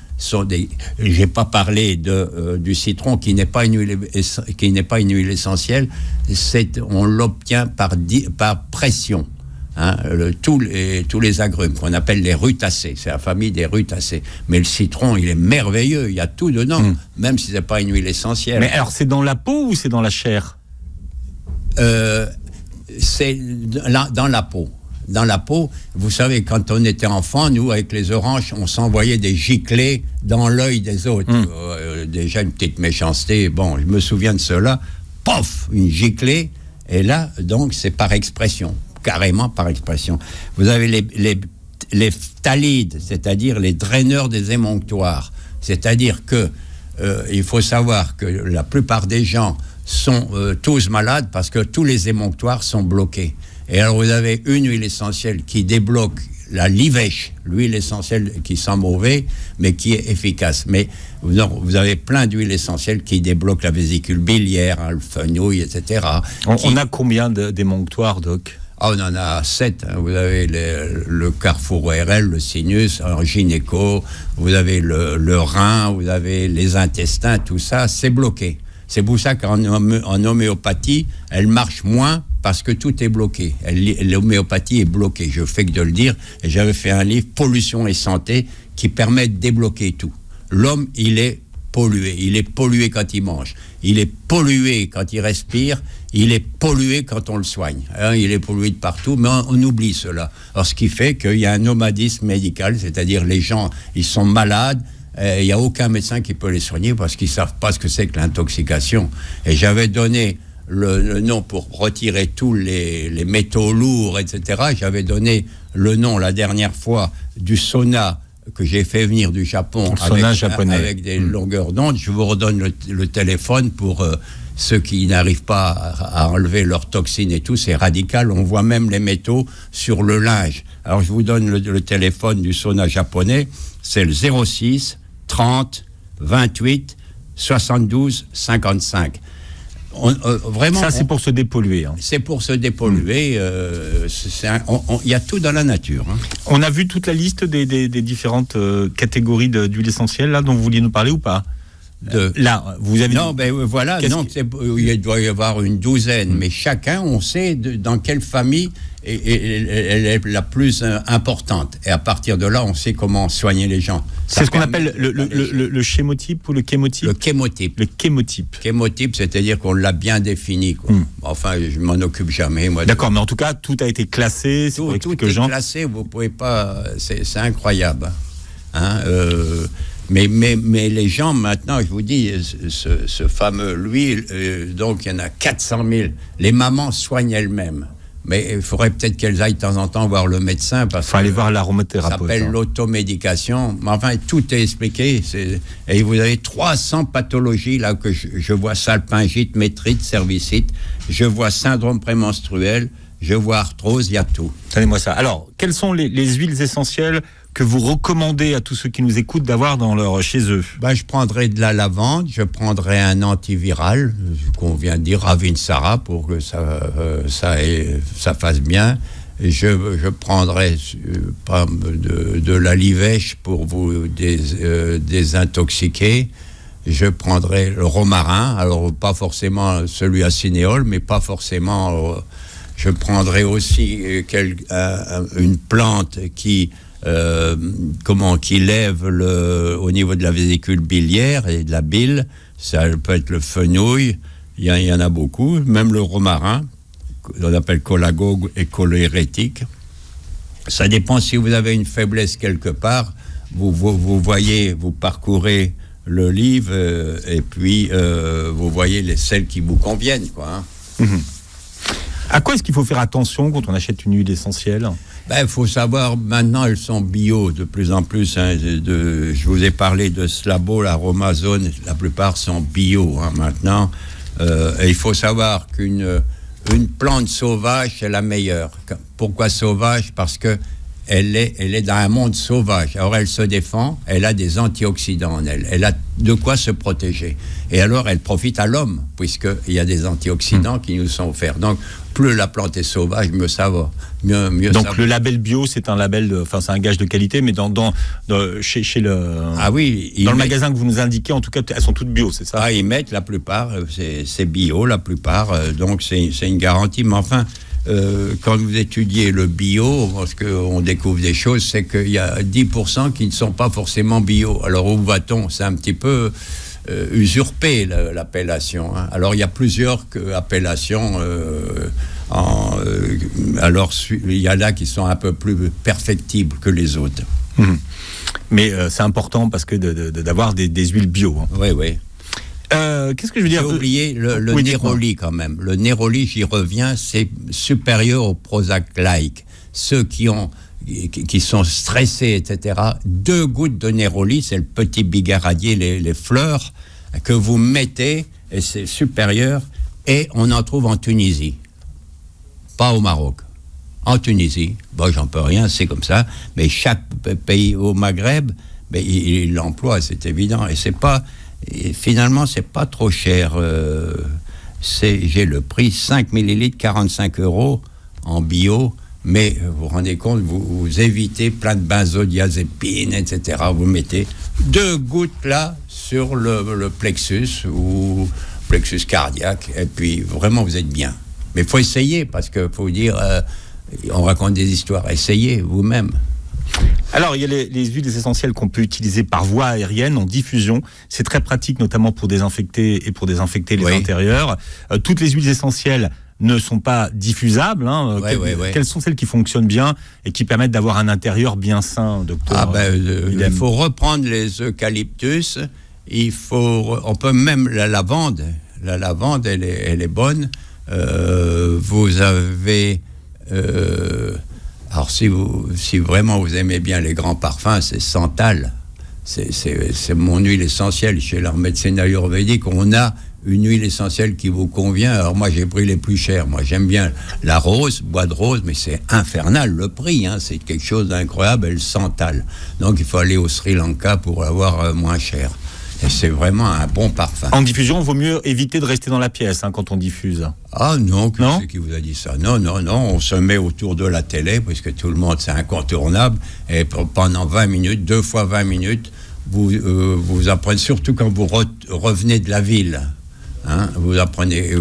Speaker 1: j'ai pas parlé du citron qui n'est pas une huile essentielle, on l'obtient par pression. Hein, tous les agrumes qu'on appelle les rutacées, c'est la famille des rutacées. Mais le citron, il est merveilleux, il y a tout dedans, même si c'est pas une huile essentielle.
Speaker 3: Mais alors, c'est dans la peau ou c'est dans la chair?
Speaker 1: C'est dans la peau. Dans la peau, vous savez, quand on était enfant, nous, avec les oranges, on s'envoyait des giclées dans l'œil des autres. Déjà, une petite méchanceté. Bon, je me souviens de cela. Pof, une giclée. Et là, donc, c'est par expression. Carrément par expression. Vous avez les phtalides, c'est-à-dire les draineurs des émonctoires. C'est-à-dire que il faut savoir que la plupart des gens sont tous malades parce que tous les émonctoires sont bloqués. Et alors vous avez une huile essentielle qui débloque la livèche, l'huile essentielle qui sent mauvais, mais qui est efficace. Mais vous avez plein d'huiles essentielles qui débloquent la vésicule biliaire, hein, le fenouil, etc.
Speaker 3: On a combien d'émonctoires, Doc?
Speaker 1: On en a 7. Hein. Vous avez le carrefour ORL, le sinus, un gynéco, vous avez le rein, vous avez les intestins, tout ça, c'est bloqué. C'est pour ça qu'en homéopathie, elle marche moins parce que tout est bloqué. L'homéopathie est bloquée, je fais que de le dire. Et j'avais fait un livre, Pollution et santé, qui permet de débloquer tout. L'homme, il est pollué. Il est pollué quand il mange. Il est pollué quand il respire. Il est pollué quand on le soigne. Hein, il est pollué de partout, mais on oublie cela. Alors, ce qui fait qu'il y a un nomadisme médical, c'est-à-dire les gens, ils sont malades. Il n'y a aucun médecin qui peut les soigner parce qu'ils ne savent pas ce que c'est que l'intoxication. Et j'avais donné le nom pour retirer tous les métaux lourds, etc. J'avais donné le nom la dernière fois du sauna que j'ai fait venir du Japon avec des longueurs d'onde. Je vous redonne le téléphone pour ceux qui n'arrivent pas à enlever leurs toxines et tout. C'est radical. On voit même les métaux sur le linge. Alors je vous donne le téléphone du sauna japonais. C'est le 06 30 28 72 55. Vraiment,
Speaker 3: ça, c'est pour se dépolluer. Hein.
Speaker 1: C'est pour se dépolluer. Il y a tout dans la nature. Hein.
Speaker 3: On a vu toute la liste des différentes catégories d'huile essentielle là, dont vous vouliez nous parler ou pas? Là, vous avez...
Speaker 1: Non, ben voilà, il doit y avoir une douzaine, mais chacun, on sait dans quelle famille elle est la plus importante. Et à partir de là, on sait comment soigner les gens.
Speaker 3: C'est ce qu'on appelle le schémotype ou le chémotype?
Speaker 1: Le chémotype.
Speaker 3: Le chémotype.
Speaker 1: Chémotype, c'est-à-dire qu'on l'a bien défini. Quoi. Enfin, je m'en occupe jamais. Moi,
Speaker 3: d'accord, mais en tout cas, tout a été classé.
Speaker 1: Tout est classé, vous pouvez pas... C'est incroyable. Hein, Mais les gens, maintenant, je vous dis, ce fameux l'huile, donc il y en a 400 000. Les mamans soignent elles-mêmes. Mais il faudrait peut-être qu'elles aillent de temps en temps voir le médecin. Parce
Speaker 3: faut aller voir l'aromathérapeute.
Speaker 1: Ça s'appelle l'automédication. Mais enfin, tout est expliqué. Et vous avez 300 pathologies là que je vois: salpingite, métrite, cervicite. Je vois syndrome prémenstruel. Je vois arthrose, il y a tout.
Speaker 3: Donnez-moi ça. Alors, quelles sont les huiles essentielles que vous recommandez à tous ceux qui nous écoutent d'avoir chez eux?
Speaker 1: Je prendrai de la lavande, je prendrai un antiviral, qu'on vient de dire, Ravinsara, pour que ça fasse bien. Je prendrai de la livèche pour vous désintoxiquer. Je prendrai le romarin, alors pas forcément celui à cinéole, mais pas forcément... je prendrai aussi une plante qui lève au niveau de la vésicule biliaire et de la bile. Ça peut être le fenouil, il y en a beaucoup, même le romarin, on appelle cholagogue et cholérétique. Ça dépend si vous avez une faiblesse quelque part, vous voyez, vous parcourez le livre et puis vous voyez celles qui vous conviennent, quoi.
Speaker 3: Mmh. À quoi est-ce qu'il faut faire attention quand on achète une huile essentielle ?
Speaker 1: Faut savoir, maintenant elles sont bio de plus en plus. Je vous ai parlé de Slabo, l'Aromazone, la plupart sont bio maintenant. Et il faut savoir qu'une plante sauvage, c'est la meilleure. Pourquoi sauvage ? Parce que elle est dans un monde sauvage. Alors elle se défend, elle a des antioxydants en elle. Elle a de quoi se protéger. Et alors elle profite à l'homme, puisqu'il y a des antioxydants qui nous sont offerts. Donc plus la plante est sauvage, mieux ça va. Mieux
Speaker 3: donc
Speaker 1: ça
Speaker 3: le
Speaker 1: va.
Speaker 3: label bio, c'est un label, c'est un gage de qualité, mais chez le...
Speaker 1: Ah oui,
Speaker 3: dans le magasin que vous nous indiquez, en tout cas, elles sont toutes bio, c'est ça ?
Speaker 1: Ah, ils mettent la plupart, c'est bio la plupart, donc c'est une garantie. Mais enfin, quand vous étudiez le bio, parce qu'on découvre des choses, c'est qu'il y a 10% qui ne sont pas forcément bio. Alors où va-t-on ? C'est un petit peu usurpé l'appellation. Hein. Alors il y a plusieurs appellations. Alors il y en a qui sont un peu plus perfectibles que les autres.
Speaker 3: Mmh. Mais c'est important parce que d'avoir des huiles bio. Hein.
Speaker 1: Oui, oui.
Speaker 3: Qu'est-ce que je veux dire ?
Speaker 1: J'ai oublié le Néroli quand même. Le Néroli, j'y reviens, c'est supérieur au Prozac-like. Ceux qui sont stressés, etc. 2 gouttes de Néroli, c'est le petit bigaradier, les fleurs, que vous mettez, et c'est supérieur, et on en trouve en Tunisie. Pas au Maroc. En Tunisie. J'en peux rien, c'est comme ça. Mais chaque pays au Maghreb, il l'emploie, c'est évident. Et finalement, c'est pas trop cher. J'ai le prix 5 millilitres, 45 € en bio. Mais vous vous rendez compte, vous évitez plein de benzodiazépines, etc. Vous mettez 2 gouttes là sur le plexus ou plexus cardiaque. Et puis, vraiment, vous êtes bien. Mais il faut essayer, parce qu'il faut dire, on raconte des histoires. Essayez vous-même.
Speaker 3: Alors, il y a les huiles essentielles qu'on peut utiliser par voie aérienne, en diffusion. C'est très pratique, notamment pour désinfecter les intérieurs. Toutes les huiles essentielles ne sont pas diffusables. Quelles sont celles qui fonctionnent bien et qui permettent d'avoir un intérieur bien sain, docteur ?
Speaker 1: Il faut reprendre les eucalyptus. On peut même la lavande. La lavande, elle est bonne. Vous avez... alors si vraiment vous aimez bien les grands parfums, c'est santal. C'est mon huile essentielle. Chez leur médecin ayurvédique, on a une huile essentielle qui vous convient. Alors moi, j'ai pris les plus chers. Moi, j'aime bien la rose, bois de rose, mais c'est infernal le prix. C'est quelque chose d'incroyable, et le santal. Donc il faut aller au Sri Lanka pour l'avoir moins cher. Et c'est vraiment un bon parfum.
Speaker 3: En diffusion, il vaut mieux éviter de rester dans la pièce quand on diffuse.
Speaker 1: Ah non, c'est qui vous a dit ça ? Non, on se met autour de la télé, puisque tout le monde, c'est incontournable. Et pendant 20 minutes, 2 fois 20 minutes, vous apprenez, surtout quand vous revenez de la ville. Vous apprenez.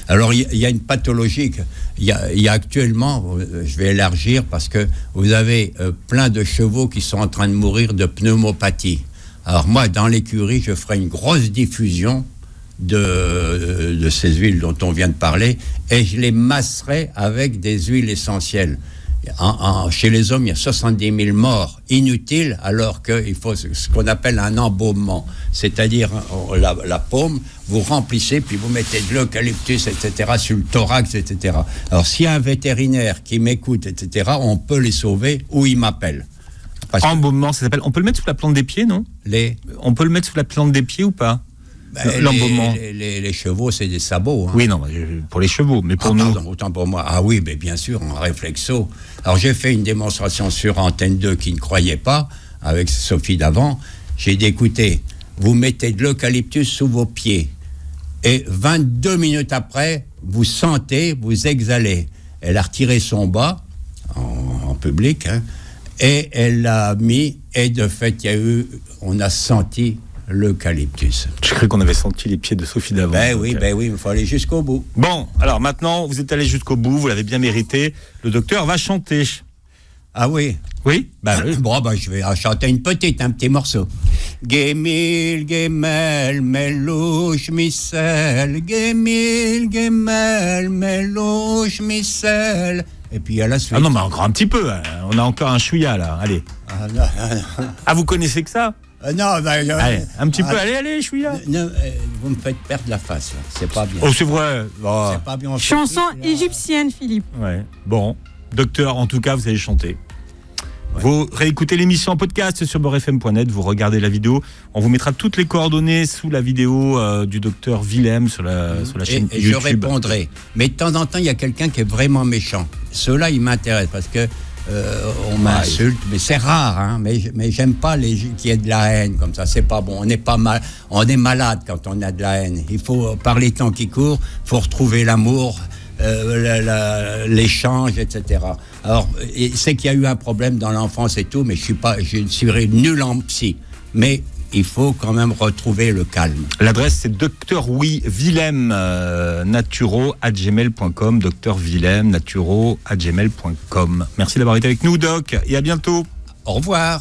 Speaker 1: Alors, il y a une pathologie. Il y a actuellement, je vais élargir, parce que vous avez plein de chevaux qui sont en train de mourir de pneumopathie. Alors moi, dans l'écurie, je ferai une grosse diffusion de ces huiles dont on vient de parler, et je les masserai avec des huiles essentielles. Chez les hommes, il y a 70 000 morts inutiles, alors qu'il faut ce qu'on appelle un embaumement. C'est-à-dire, la paume, vous remplissez, puis vous mettez de l'eucalyptus, etc., sur le thorax, etc. Alors, s'il y a un vétérinaire qui m'écoute, etc., on peut les sauver ou il m'appelle.
Speaker 3: Embaumement, ça s'appelle. On peut le mettre sous la plante des pieds, non ? On peut le mettre sous la plante des pieds ou pas ? L'embaumement.
Speaker 1: Les chevaux, c'est des sabots. Hein.
Speaker 3: Oui, non, pour les chevaux, mais pour nous.
Speaker 1: Pardon, autant pour moi. Ah oui, mais bien sûr, en réflexo. Alors, j'ai fait une démonstration sur Antenne 2 qui ne croyait pas, avec Sophie d'avant. J'ai dit, écoutez, vous mettez de l'eucalyptus sous vos pieds. Et 22 minutes après, vous sentez, vous exhalez. Elle a retiré son bas, en public, hein, et elle l'a mis, et de fait, on a senti l'eucalyptus.
Speaker 3: Je croyais qu'on avait senti les pieds de Sophie d'avant.
Speaker 1: Ben oui, il faut aller jusqu'au bout.
Speaker 3: Bon, alors maintenant, vous êtes allé jusqu'au bout, vous l'avez bien mérité. Le docteur va chanter.
Speaker 1: Ah oui.
Speaker 3: Oui.
Speaker 1: Bon, je vais chanter un petit morceau. Gemil, gemel, melouche, missel. Gemil, gemel, melouche, missel. Et puis à la suite.
Speaker 3: Ah non, mais encore un petit peu. Hein. On a encore un chouïa là. Allez. Ah, vous connaissez que ça ?
Speaker 1: Non,
Speaker 3: allez, un petit peu, allez, chouïa.
Speaker 1: Vous me faites perdre la face, là. C'est pas bien.
Speaker 3: Oh, c'est vrai. Oh.
Speaker 1: C'est pas bien.
Speaker 4: Chanson égyptienne, Philippe.
Speaker 3: Ouais. Bon, docteur, en tout cas, vous allez chanter. Ouais. Vous réécoutez l'émission en podcast sur beurrefm.net, vous regardez la vidéo. On vous mettra toutes les coordonnées sous la vidéo du docteur Willem sur la chaîne YouTube.
Speaker 1: Et je répondrai. Mais de temps en temps, il y a quelqu'un qui est vraiment méchant. Ceux-là, ils m'intéressent parce que on m'insulte, mais c'est rare, hein, mais j'aime pas qu'il y ait de la haine comme ça, c'est pas bon, on est malade quand on a de la haine. Il faut, par les temps qui courent, faut retrouver l'amour, l'échange, etc. Alors, c'est qu'il y a eu un problème dans l'enfance et tout, mais je ne suis nul en psy, mais il faut quand même retrouver le calme.
Speaker 3: L'adresse, c'est drwillem naturo@gmail.com, drwillem naturo@gmail.com. Merci d'avoir été avec nous, Doc, et à bientôt.
Speaker 1: Au revoir.